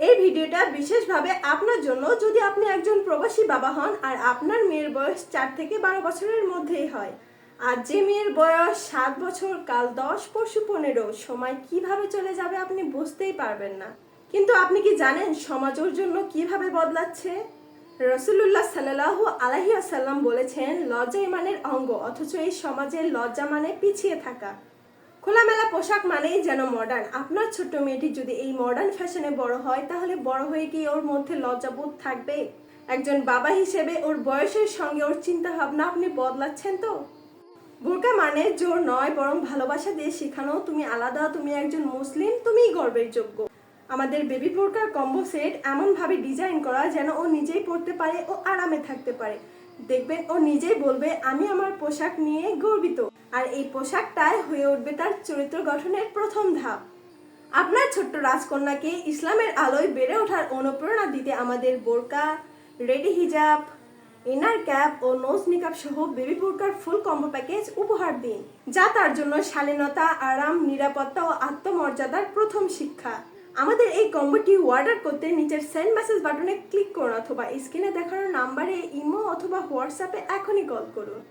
এই ভিডিওটা বিশেষভাবে আপনার জন্য যদি আপনি একজন প্রবাসী বাবা হন আর আপনার মেয়ের বয়স 4 থেকে 12 বছরের মধ্যেই হয়। আর যে মেয়ের বয়স 7 বছর, কাল 10, পরশু 15, সময় কিভাবে চলে যাবে আপনি বুঝতেই পারবেন না। কিন্তু আপনি কি জানেন সমাজ ওর জন্য কিভাবে বদলাচ্ছে? রাসূলুল্লাহ সাল্লাল্লাহু আলাইহি ওয়াসাল্লাম বলেছেন, লজ্জা ঈমানের অঙ্গ, অথচ এই সমাজের লজ্জা মানে পিছিয়ে থাকা। খোলামেলা পোশাক মানেই যেন মডার্ন। আপনার ছোট্ট মেয়েটি যদি এই মডার্ন ফ্যাশনে বড় হয়, তাহলে বড় হয়ে কি ওর মধ্যে লজ্জাবোধ থাকবে? একজন বাবা হিসেবে ওর বয়সের সঙ্গে ওর চিন্তা ভাবনা আপনি বদলাচ্ছেন তো? বোরকা মানে জোর নয়, বরং ভালোবাসা দিয়ে শেখানো, তুমি আলাদা, তুমি একজন মুসলিম, তুমিই গর্বের যোগ্য। আমাদের বেবি বোরকার কম্বো সেট এমনভাবে ডিজাইন করা যেন ও নিজেই পরতে পারে ও আরামে থাকতে পারে। দেখবেন ও নিজেই বলবে, আমি আমার পোশাক নিয়ে গর্বিত। আর এই পোশাকটাই হয়ে উঠবে তার চরিত্র গঠনের প্রথম ধাপ। আপনার ছোট্ট রাজকন্যাকে ইসলামের আলোয় বেড়ে ওঠার অনুপ্রেরণা দিতে আমাদের বোরকা, রেডি হিজাব, ইনার ক্যাপ ও নোজ নিকাব সহ বেবি বোরকার ফুল কম্বো প্যাকেজ উপহার দিন, যা তার জন্য শালীনতা, আরাম, নিরাপত্তা ও আত্মমর্যাদার প্রথম শিক্ষা। আমাদের এই কম্বোটি অর্ডার করতে নিচের সেন্ড মেসেজ বাটনে ক্লিক করুন অথবা স্ক্রিনে দেখানো নাম্বারে ইমো অথবা হোয়াটসঅ্যাপে এখনই কল করুন।